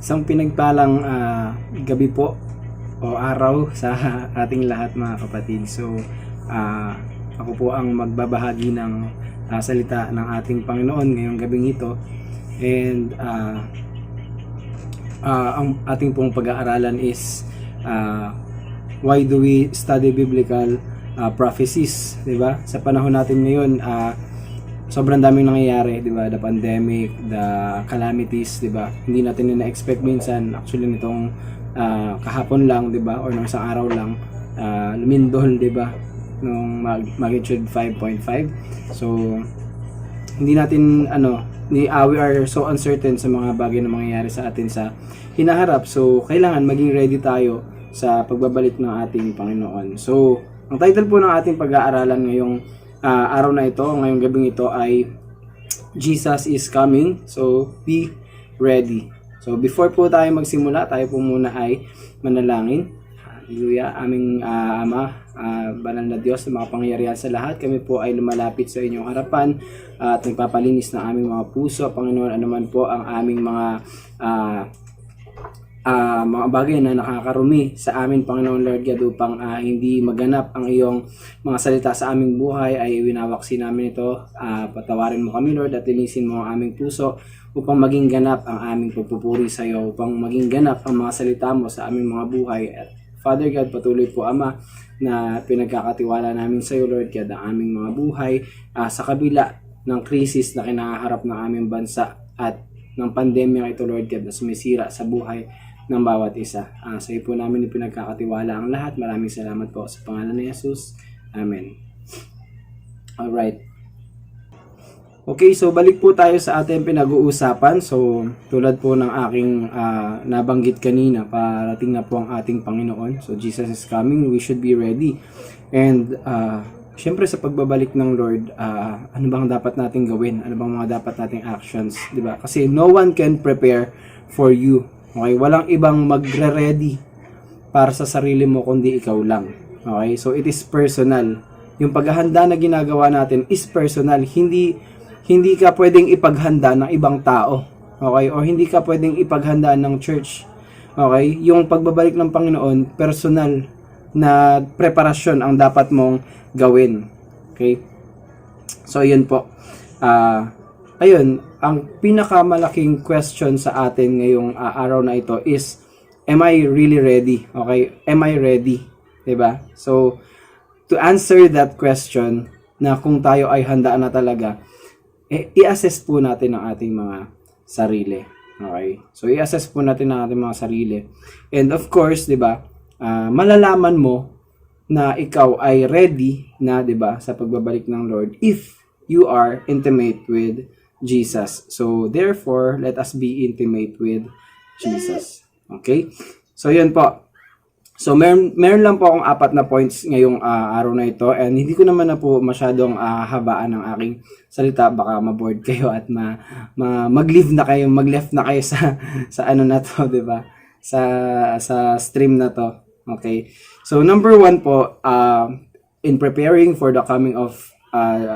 Isang pinagpalang gabi po o araw sa ating lahat mga kapatid. So, ako po ang magbabahagi ng salita ng ating Panginoon ngayong gabing ito. And ang ating pong pag-aaralan is why do we study biblical prophecies, 'di ba? Sa panahon natin ngayon, sobrang daming nangyayari, 'di ba? The pandemic, the calamities, 'di ba? Hindi natin na-expect minsan. Actually nitong kahapon lang, 'di ba? Or nung isang araw lang, lumindol, 'di ba? Nung magnitude 5.5. So hindi natin we are so uncertain sa mga bagay na mangyayari sa atin sa hinaharap. So kailangan maging ready tayo sa pagbabalik ng ating Panginoon. So ang title po ng ating pag-aaralan ngayong araw na ito, ngayong gabing ito ay Jesus is coming, so be ready. So before po tayo magsimula, tayo po muna ay manalangin. Hallelujah, aming Ama, banal na Diyos na makapangyarihan sa lahat, kami po ay lumalapit sa inyong harapan at nagpapalinis ng aming mga puso. Panginoon, anuman po ang aming mga mga bagay na nakakarumi sa amin, Panginoon Lord God, upang hindi maganap ang iyong mga salita sa aming buhay, ay winawaksin namin ito. Patawarin mo kami, Lord, at linisin mo ang aming puso upang maging ganap ang aming pagpupuri sa iyo, upang maging ganap ang mga salita mo sa aming mga buhay. At Father God, patuloy po, Ama, na pinagkakatiwala namin sa iyo, Lord God, ang aming mga buhay sa kabila ng krisis na kinaharap ng aming bansa at ng pandemya ito, Lord God, na sumisira sa buhay ng bawat isa. Sa iyo po namin ipinagkakatiwala ang lahat. Maraming salamat po sa pangalan ni Jesus. Amen. Alright. Okay, so balik po tayo sa ating pinag-uusapan. So, tulad po ng aking nabanggit kanina, parating na po ang ating Panginoon. So, Jesus is coming. We should be ready. And, syempre sa pagbabalik ng Lord, ano bang dapat nating gawin? Ano bang mga dapat nating actions? Diba? Kasi no one can prepare for you. Okay? Walang ibang magre-ready para sa sarili mo kundi ikaw lang. Okay? So it is personal. Yung paghahanda na ginagawa natin is personal. Hindi ka pwedeng ipaghanda ng ibang tao. Okay? O hindi ka pwedeng ipaghanda ng church. Okay? Yung pagbabalik ng Panginoon, personal na preparasyon ang dapat mong gawin. Okay? So, yun po. Ayun, ang pinakamalaking question sa atin ngayong araw na ito is, am I really ready? Okay? Am I ready? Diba? So, to answer that question, na kung tayo ay handa na talaga, i-assess po natin ang ating mga sarili. Okay? So, i-assess po natin ang ating mga sarili. And of course, diba, malalaman mo na ikaw ay ready na, 'di ba, sa pagbabalik ng Lord if you are intimate with Jesus. So therefore, let us be intimate with Jesus. Okay? So 'yun po. So meron lang po akong 4 na points ngayong araw na ito, and hindi ko naman na po masyadong habaan ng aking salita, baka ma-bored kayo at mag-leave na kayo, mag-left na kayo sa ano na to, 'di ba? Sa stream na to. Okay. So number 1 po, in preparing for the coming of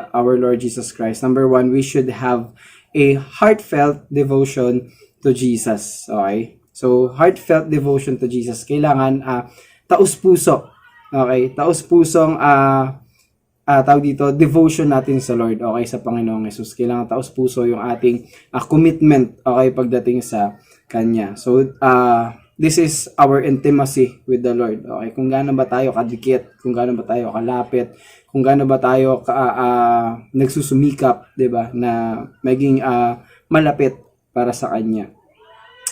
our Lord Jesus Christ, number 1, we should have a heartfelt devotion to Jesus. Okay? So heartfelt devotion to Jesus. Kailangan taus-puso. Okay? Taus-pusong tawag dito, devotion natin sa Lord, okay, sa Panginoong Hesus. Kailangan taus-puso yung ating commitment, okay, pagdating sa Kanya. So this is our intimacy with the Lord. Okay, kung gaano ba tayo kadikit, kung gaano ba tayo kalapit, kung gaano ba tayo nagsusumikap, 'di ba, na maging malapit para sa Kanya.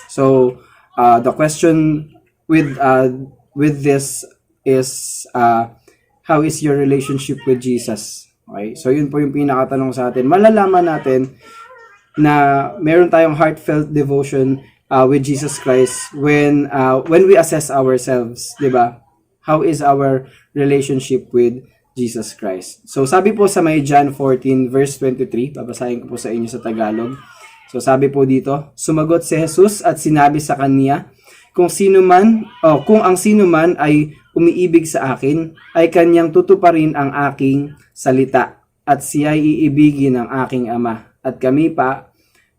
So, the question with this is how is your relationship with Jesus? Okay? So, yun po yung pinakatanong sa atin. Malalaman natin na meron tayong heartfelt devotion with Jesus Christ when we assess ourselves, 'di ba? How is our relationship with Jesus Christ? So sabi po sa may John 14 verse 23, babasahin ko po sa inyo sa Tagalog. So sabi po dito, sumagot si Jesus at sinabi sa kanya, kung ang sino man ay umiibig sa akin, ay kanyang tutuparin ang aking salita, at siya ay iibigin ng aking Ama, at kami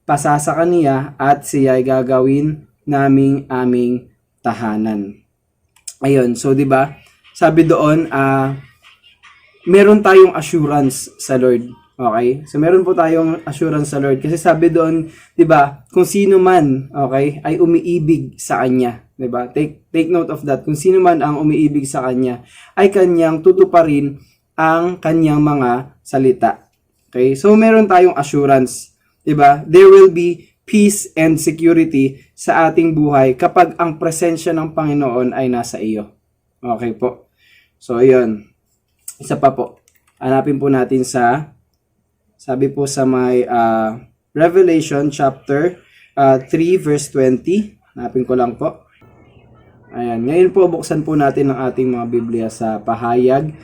pasasa kaniya, at siya ay gagawin naming aming tahanan. Ayun, so 'di ba? Sabi doon, meron tayong assurance sa Lord. Okay? So meron po tayong assurance sa Lord kasi sabi doon, 'di ba? Kung sino man, okay, ay umiibig sa Kanya, 'di ba? Take note of that. Kung sino man ang umiibig sa Kanya, ay kanyang tutuparin ang kanyang mga salita. Okay? So meron tayong assurance. Diba? There will be peace and security sa ating buhay kapag ang presensya ng Panginoon ay nasa iyo. Okay po. So, ayun. Isa pa po. Hanapin po natin sabi po sa may Revelation chapter 3 verse 20. Hanapin ko lang po. Ayan. Ngayon po, buksan po natin ang ating mga Biblia sa Pahayag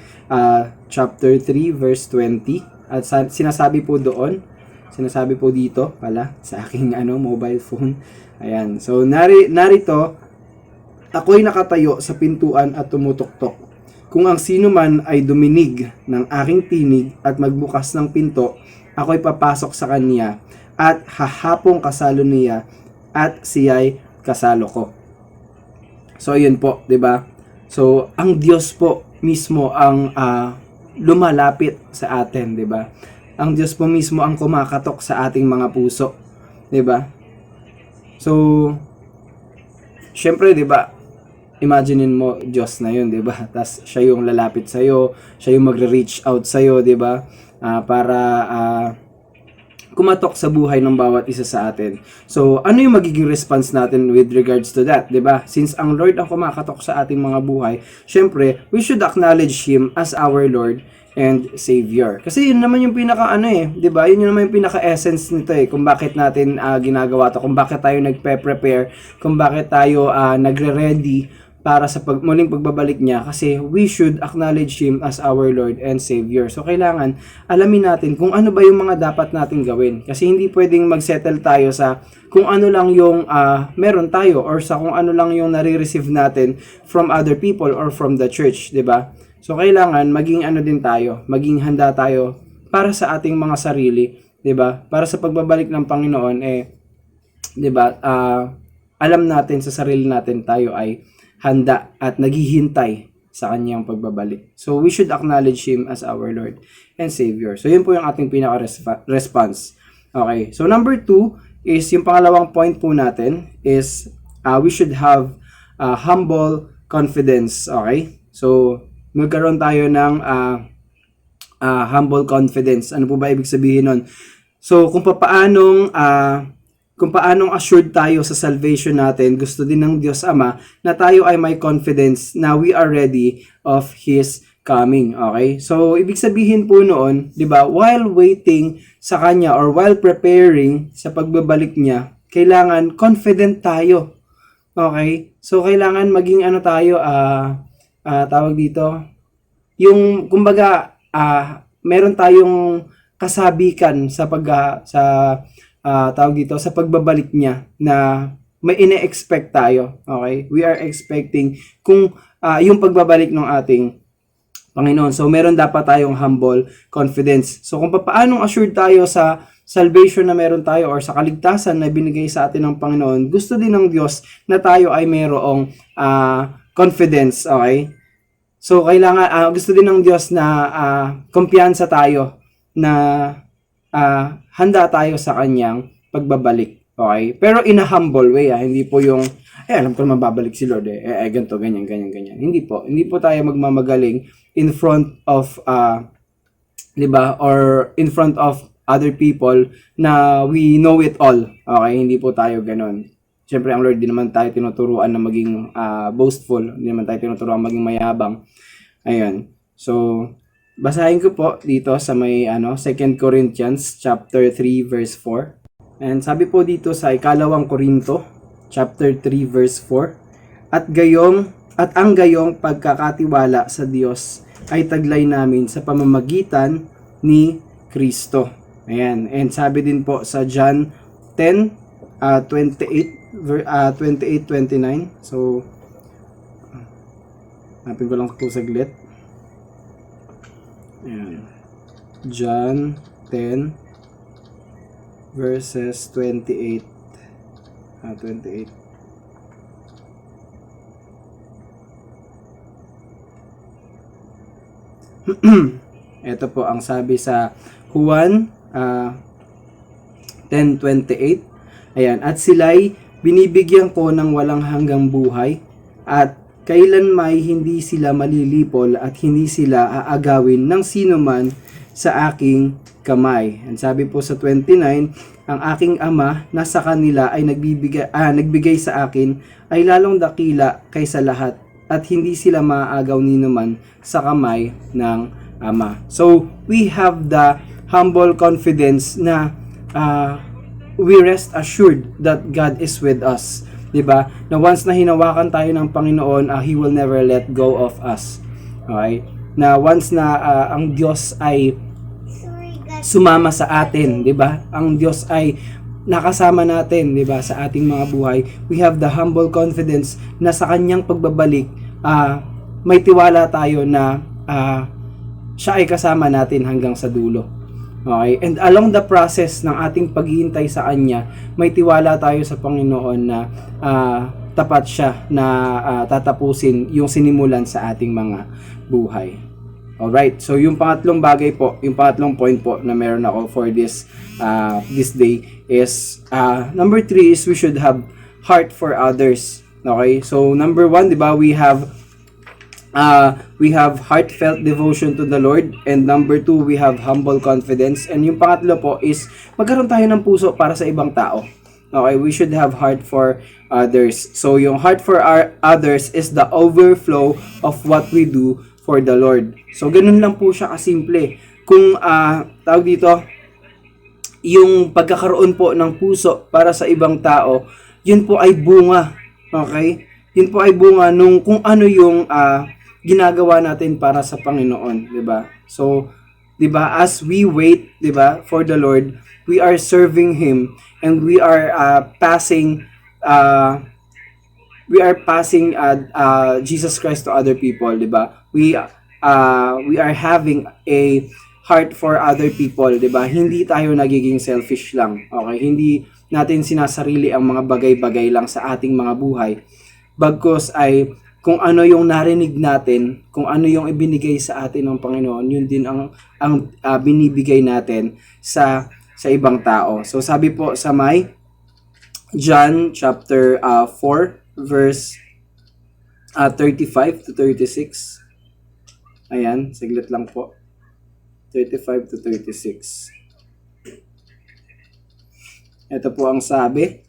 chapter 3 verse 20. At sinasabi po dito pala sa aking mobile phone. Ayan. So narito, ako'y nakatayo sa pintuan at tumutuktok. Kung ang sino man ay duminig ng aking tinig at magbukas ng pinto, ako'y papasok sa kanya at hahapong kasalo niya at siya'y kasalo ko. So ayun po, 'di ba? So ang Diyos po mismo ang lumalapit sa atin, 'di ba? Ang Diyos po mismo ang kumakatok sa ating mga puso, 'di ba? So syempre, 'di ba? Imaginein mo Diyos na 'yun, 'di ba? Tas siya yung lalapit sa iyo, siya yung magre-reach out sa iyo, 'di ba? Para kumatok sa buhay ng bawat isa sa atin. So, ano yung magiging response natin with regards to that, 'di ba? Since ang Lord ang kumakatok sa ating mga buhay, syempre, we should acknowledge Him as our Lord and Savior. Kasi yun naman yung pinaka 'di ba? Yun naman yung pinaka essence nito kung bakit natin ginagawa to, kung bakit tayo nagpe-prepare, kung bakit tayo nagre-ready para sa muling pagbabalik niya, kasi we should acknowledge Him as our Lord and Savior. So, kailangan alamin natin kung ano ba yung mga dapat nating gawin. Kasi hindi pwedeng mag-settle tayo sa kung ano lang yung meron tayo or sa kung ano lang yung nare-receive natin from other people or from the church, 'di ba? So, kailangan maging din tayo, maging handa tayo para sa ating mga sarili, 'di ba? Para sa pagbabalik ng Panginoon 'di ba? Alam natin sa sarili natin tayo ay handa at naghihintay sa kanyang pagbabalik. So, we should acknowledge Him as our Lord and Savior. So, yun po yung ating pinaka-response. Okay. So, number 2 is, yung pangalawang point po natin is, we should have humble confidence. Okay. So, magkaroon tayo ng humble confidence. Ano po ba ibig sabihin nun? So, kung paanong assured tayo sa salvation natin, gusto din ng Diyos Ama na tayo ay may confidence na we are ready of His coming. Okay? So, ibig sabihin po noon, 'di ba, while waiting sa Kanya or while preparing sa pagbabalik niya, kailangan confident tayo. Okay? So, kailangan maging tayo, tawag dito, yung, kumbaga, meron tayong kasabikan sa tawag dito, sa pagbabalik niya, na may ine-expect tayo. Okay? We are expecting kung yung pagbabalik ng ating Panginoon. So, meron dapat tayong humble confidence. So, kung paanong assured tayo sa salvation na meron tayo or sa kaligtasan na binigay sa atin ng Panginoon, gusto din ng Diyos na tayo ay mayroong confidence. Okay? So, kailangan, gusto din ng Diyos na kumpiyansa tayo na handa tayo sa kanyang pagbabalik. Okay? Pero in a humble way, hindi po yung, alam ko na mababalik si Lord, ganito, ganyan. Hindi po. Hindi po tayo magmamagaling in front of, 'di ba, or in front of other people na we know it all. Okay? Hindi po tayo ganon. Siyempre, ang Lord, di naman tayo tinuturuan na maging boastful. Di naman tayo tinuturuan maging mayabang. Ayun. So, basahin ko po dito sa may 2 Corinthians chapter 3 verse 4. And sabi po dito sa ikalawang Korinto chapter 3 verse 4, at ang gayong pagkakatiwala sa Diyos ay taglay namin sa pamamagitan ni Kristo. Ayan. And sabi din po sa John 10:28-29. So, hanapin ko lang ito saglit. Ayan. John 10 verses 28. 28. Ito po ang sabi sa Juan 10:28. Ayan, at sila'y binibigyan ko ng walang hanggang buhay, at kailanmay hindi sila malilipol at hindi sila aagawin ng sino man sa aking kamay. And sabi po sa 29, ang aking Ama na sa kanila ay nagbigay sa akin ay lalong dakila kaysa lahat, at hindi sila maaagaw ni naman sa kamay ng Ama. So, we have the humble confidence na we rest assured that God is with us. 'Di ba? Na once na hinawakan tayo ng Panginoon, He will never let go of us. Okay? Na once na ang Diyos ay sumama sa atin, 'di ba? Ang Diyos ay nakasama natin, 'di ba, sa ating mga buhay. We have the humble confidence na sa kanyang pagbabalik, may tiwala tayo na siya ay kasama natin hanggang sa dulo. Okay? And along the process ng ating paghihintay sa Kanya, may tiwala tayo sa Panginoon na tapat siya na tatapusin yung sinimulan sa ating mga buhay. Alright, so yung pangatlong bagay po, yung pangatlong point po na meron ako for this day is number 3 is we should have heart for others. Okay, so number 1, di ba, we have heartfelt devotion to the Lord, and number 2, we have humble confidence, and yung pangatlo po is magkaroon tayo ng puso para sa ibang tao. Okay, we should have heart for others. So yung heart for others is the overflow of what we do for the Lord. So ganun lang po siya kasimple. Kung tawag dito, yung pagkakaroon po ng puso para sa ibang tao, yun po ay bunga. Okay? Yun po ay bunga nung kung ano yung ginagawa natin para sa Panginoon, 'di ba? So, 'di ba, as we wait, 'di ba, for the Lord, we are serving him, and we are passing Jesus Christ to other people, 'di ba? We are having a heart for other people, 'di ba? Hindi tayo nagiging selfish lang. Okay? Hindi natin sinasarili ang mga bagay-bagay lang sa ating mga buhay. Bagkus ay kung ano yung narinig natin, kung ano yung ibinigay sa atin ng Panginoon, yun din ang binibigay natin sa ibang tao. So sabi po sa may John chapter 4 verse 35 to 36. Ayan, saglit lang po. 35 to 36. Ito po ang sabi.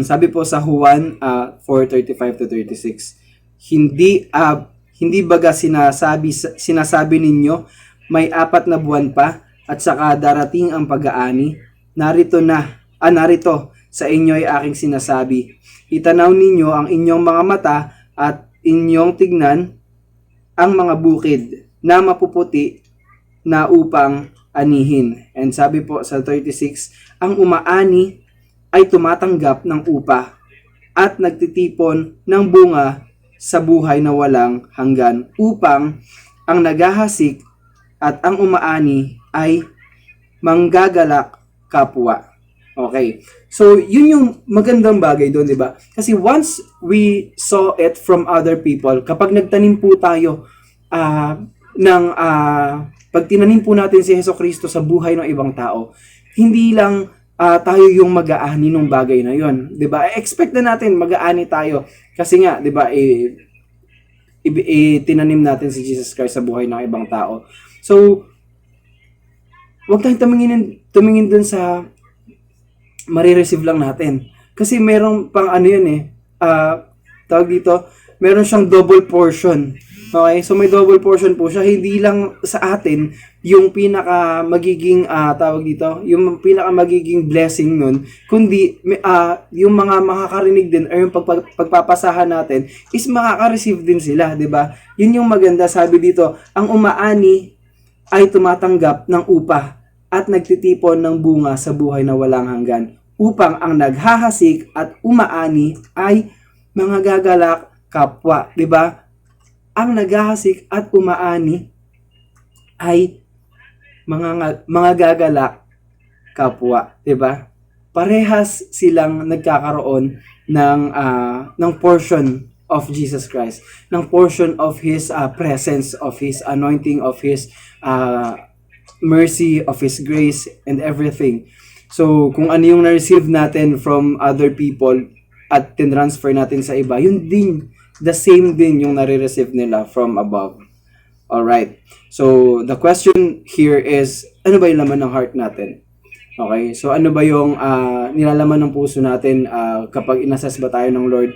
Sabi po sa Juan 4:35 to 36. Hindi baga sinasabi ninyo may 4 na buwan pa at saka darating ang pag-aani. Narito sa inyo ay aking sinasabi. Itanaw ninyo ang inyong mga mata at inyong tignan ang mga bukid na mapuputi na upang anihin. And sabi po sa 36, ang umaani ay tumatanggap ng upa at nagtitipon ng bunga sa buhay na walang hanggan, upang ang naghahasik at ang umaani ay manggagalak kapwa. Okay. So, yun yung magandang bagay doon, di ba? Kasi once we saw it from other people, kapag nagtanim po tayo pag tinanim po natin si Jesucristo sa buhay ng ibang tao, hindi lang tayo yung mag-aani ng bagay na yon, 'di ba? Expect na natin mag-aani tayo kasi nga, 'di ba, tinanim natin si Jesus Christ sa buhay ng ibang tao. So, wag tayong tumingin dun sa marireceive lang natin. Kasi merong pang ano yun tawag dito, meron siyang double portion. Okay? So may double portion po siya. Hindi lang sa atin yung pinaka magiging tawag dito, yung pinaka magiging blessing nun, kundi yung mga makakarinig din or yung pagpapasahan natin is makaka-receive din sila, 'di ba? Yun yung maganda, sabi dito, ang umaani ay tumatanggap ng upa at nagtitipon ng bunga sa buhay na walang hanggan, upang ang naghahasik at umaani ay mga gagalak kapwa, 'di ba? Ang naghahasik at umaani ay mga gagalak kapwa, 'di ba? Parehas silang nagkakaroon ng portion of Jesus Christ, ng portion of his presence, of his anointing, of his mercy, of his grace and everything. So, kung ano yung na-receive natin from other people at tinransfer natin sa iba, yun din, the same din yung nare-receive nila from above. Alright. So, the question here is, ano ba yung laman ng heart natin? Okay? So, ano ba yung nilalaman ng puso natin kapag inassess ba tayo ng Lord?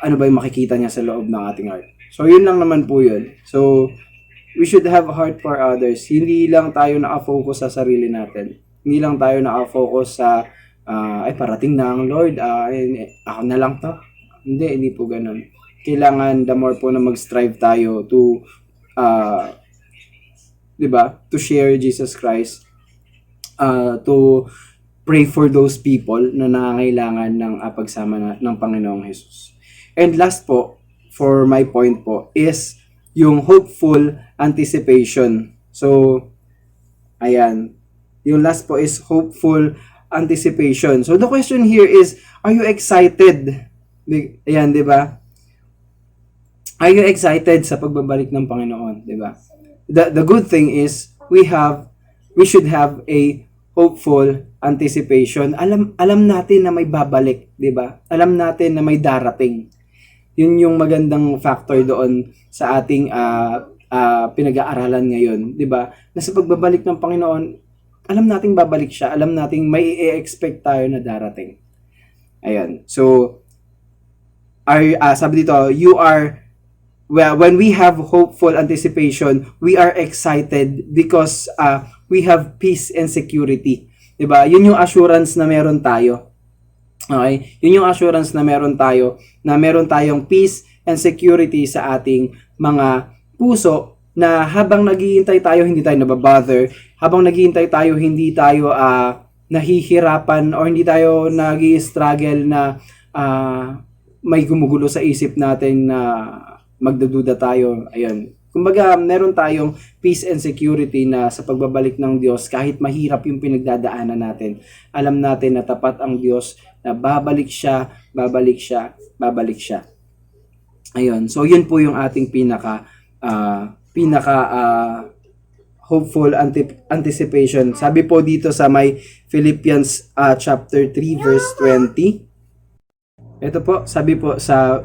Ano ba yung makikita niya sa loob ng ating heart? So, yun lang naman po yun. So, we should have a heart for others. Hindi lang tayo naka-focus sa sarili natin. Hindi lang tayo naka-focus sa ay parating na ang Lord, ako na lang to. Hindi po ganun. Kailangan the more po na mag-strive tayo to 'di ba? To share Jesus Christ, to pray for those people na nangangailangan ng pagsama ng Panginoong Jesus. And last po, for my point po, is yung hopeful anticipation. So, ayan. Yung last po is hopeful anticipation. So the question here is, are you excited? Ayan, di ba? Are you excited sa pagbabalik ng Panginoon, di ba? The good thing is we should have a hopeful anticipation. Alam natin na may babalik, di ba? Alam natin na may darating. Yun yung magandang factor doon sa ating pinag-aaralan ngayon, di ba? Na sa pagbabalik ng Panginoon, alam nating babalik siya, alam nating may i-expect tayo na darating. Ayan. So, sabi dito, when we have hopeful anticipation, we are excited because we have peace and security. Diba? Yun yung assurance na meron tayo. Okay? Yun yung assurance na meron tayo, na meron tayong peace and security sa ating mga puso, na habang naghihintay tayo, hindi tayo nababother. Habang naghihintay tayo, hindi tayo nahihirapan or hindi tayo nag-i-struggle na may gumugulo sa isip natin na magdududa tayo. Ayun. Kumbaga, meron tayong peace and security na sa pagbabalik ng Diyos, kahit mahirap yung pinagdadaanan natin, alam natin na tapat ang Diyos, na babalik siya, babalik siya, babalik siya. Ayun. So, yun po yung ating pinaka hopeful anticipation. Sabi po dito sa may Philippians chapter 3 verse 20. Ito po, sabi po sa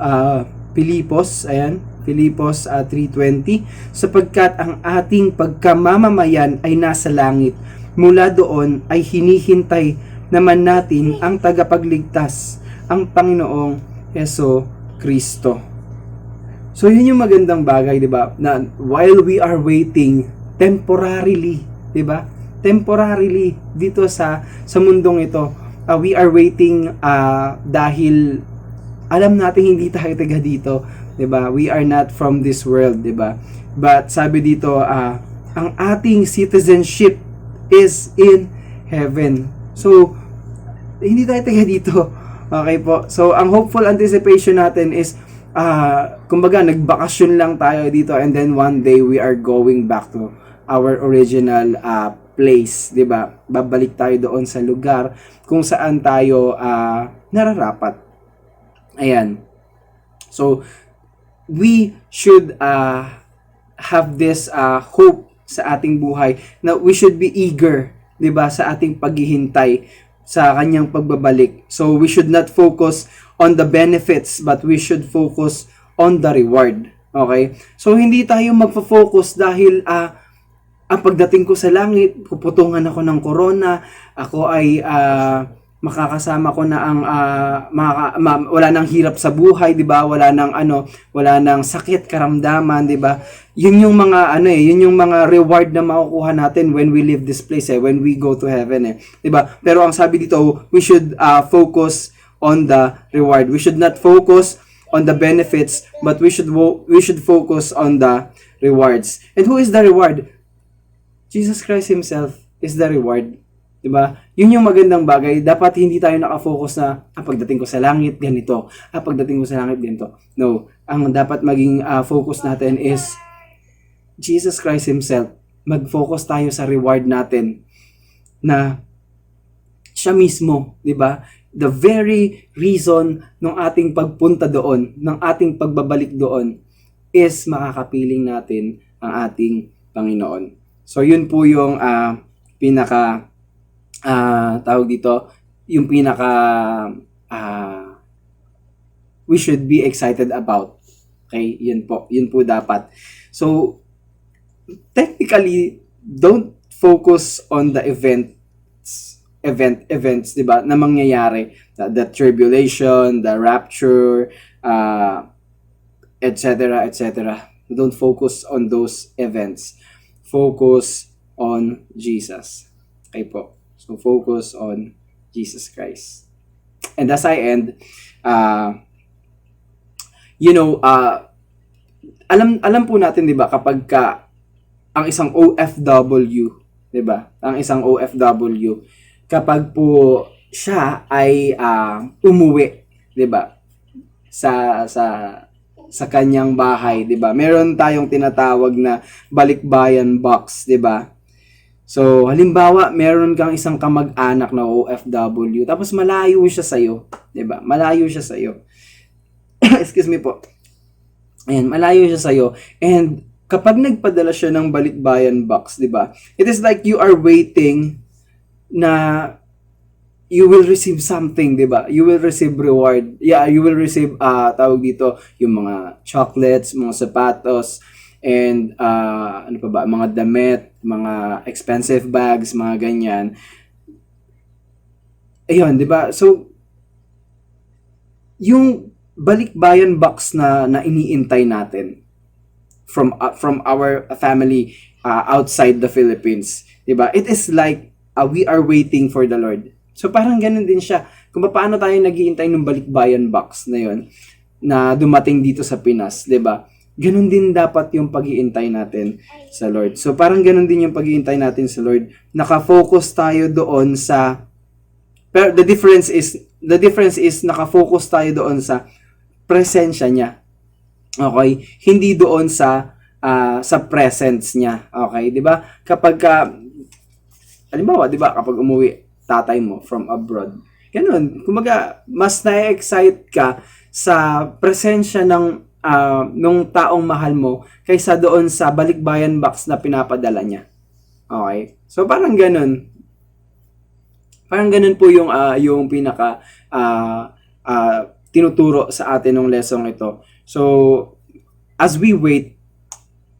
Filipos, ayan, Filipos 3:20, sapagkat ang ating pagkamamamayan ay nasa langit. Mula doon ay hinihintay naman natin ang tagapagligtas, ang Panginoong Heso Kristo. So yun yung magandang bagay, 'di ba? Na while we are waiting temporarily, 'di ba? Temporarily dito sa mundong ito, we are waiting dahil alam natin hindi tayo taga dito, 'di ba? We are not from this world, 'di ba? But sabi dito, ang ating citizenship is in heaven. So hindi tayo taga dito. Okay po. So ang hopeful anticipation natin is kumbaga nagbakasyon lang tayo dito, and then one day we are going back to our original place, 'di ba? Babalik tayo doon sa lugar kung saan tayo nararapat. Ayan. So we should have this hope sa ating buhay, na we should be eager, 'di ba, sa ating paghihintay sa kanyang pagbabalik. So we should not focus on the benefits, but we should focus on the reward. Okay? So hindi tayo magfo-focus dahil ang pagdating ko sa langit, puputungan ako ng corona, ako ay makakasama ko na ang wala nang hirap sa buhay, 'di ba? Wala nang sakit, karamdaman, 'di ba? Yun yung mga yun yung mga reward na makukuha natin when we leave this place, when we go to heaven, 'di ba? Pero ang sabi dito, we should focus on the reward. We should not focus on the benefits, but we should focus on the rewards. And who is the reward? Jesus Christ himself is the reward. Diba? Yun yung magandang bagay. Dapat hindi tayo nakafocus na pagdating ko sa langit, ganito. Pagdating ko sa langit, ganito. No. Ang dapat maging focus natin is Jesus Christ himself. Mag-focus tayo sa reward natin na siya mismo, diba? The very reason ng ating pagpunta doon, ng ating pagbabalik doon, is makakapiling natin ang ating Panginoon. So, yun po yung tawag dito, yung we should be excited about. Okay? Yun po dapat. So, technically, don't focus on the events, di ba, na mangyayari, the tribulation, the rapture, etc. Don't focus on those events. Focus on Jesus. Okay po. So focus on Jesus Christ. And as I end, alam po natin, 'di ba, kapag ang isang OFW, 'di ba? Ang isang OFW, kapag po siya ay umuwi, 'di ba? Sa kanyang bahay, 'di ba? Meron tayong tinatawag na balikbayan box, 'di ba? So, halimbawa, meron kang isang kamag-anak na OFW, tapos malayo siya sa'yo. 'Di ba? Malayo siya sa'yo. Excuse me po. Ayan, malayo siya sa'yo. And kapag nagpadala siya ng balikbayan box, 'di ba? It is like you are waiting na you will receive something, 'di ba? You will receive reward. Yeah, you will receive tawag dito, yung mga chocolates, mga sapatos, and ano pa ba, mga damit, mga expensive bags, mga ganyan. Ayun, 'di ba? So, yung balikbayan box na iniintay natin from our family outside the Philippines, 'di ba? It is like we are waiting for the Lord. So parang ganun din siya. Kung paano tayo naghihintay ng balikbayan box na 'yon na dumating dito sa Pinas, 'di ba? Ganun din dapat yung pag-iintay natin sa Lord. So parang ganun din yung pag-iintay natin sa Lord. Naka-focus tayo doon sa, pero the difference is naka-focus tayo doon sa presensya niya. Okay? Hindi doon sa presence niya. Okay? 'Di ba? Kapag halimbawa, 'di ba, kapag umuwi tatay mo from abroad, ganun, kumaga mas na-excite ka sa presensya ng nung taong mahal mo kaysa doon sa balikbayan box na pinapadala niya. Okay? So parang ganun. Parang ganun po yung pinaka tinuturo sa atin ng lesson ito. So as we wait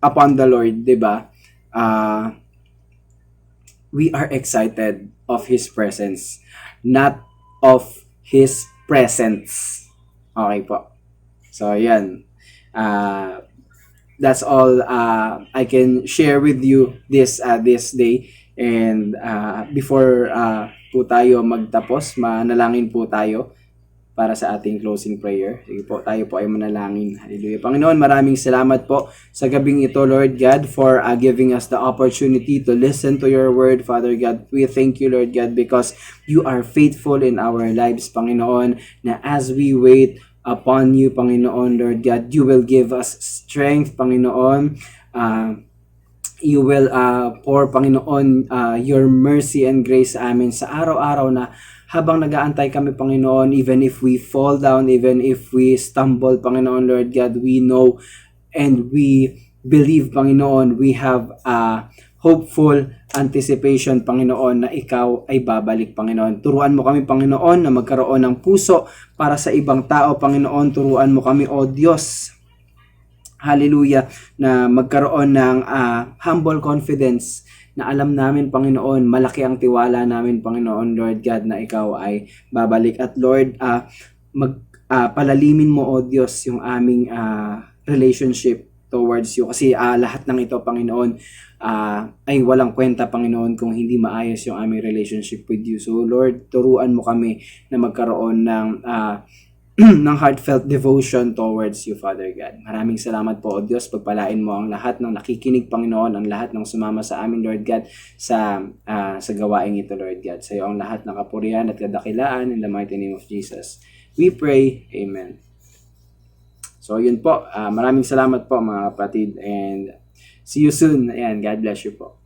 upon the Lord, 'di ba? We are excited of His presence, not of His presence. Okay po. So, yan. That's all I can share with you this day. And before po tayo magtapos, manalangin po tayo para sa ating closing prayer. Sige po, tayo po ay manalangin. Hallelujah. Panginoon, maraming salamat po sa gabing ito, Lord God, for giving us the opportunity to listen to your word, Father God. We thank you, Lord God, because you are faithful in our lives, Panginoon, na as we wait upon you, Panginoon, Lord God, you will give us strength, Panginoon. You will pour, Panginoon, your mercy and grace sa amin sa araw-araw na habang nag-aantay kami, Panginoon, even if we fall down, even if we stumble, Panginoon, Lord God, we know and we believe, Panginoon, we have hopeful anticipation, Panginoon, na ikaw ay babalik, Panginoon. Turuan mo kami, Panginoon, na magkaroon ng puso para sa ibang tao, Panginoon. Turuan mo kami, O Diyos, hallelujah, na magkaroon ng humble confidence na alam namin, Panginoon, malaki ang tiwala namin, Panginoon, Lord God, na ikaw ay babalik. At Lord, palalimin mo, O Diyos, yung aming relationship towards you. Kasi lahat ng ito, Panginoon, ay walang kwenta, Panginoon, kung hindi maayos yung aming relationship with you. So, Lord, turuan mo kami na magkaroon ng ng heartfelt devotion towards you, Father God. Maraming salamat po, O Diyos. Pagpalain mo ang lahat ng nakikinig, Panginoon, ang lahat ng sumama sa amin, Lord God, sa gawaing ito, Lord God. Sa iyo ang lahat ng kapurihan at kadakilaan in the mighty name of Jesus. We pray. Amen. So, yun po. Maraming salamat po, mga kapatid. And see you soon. Ayan, God bless you po.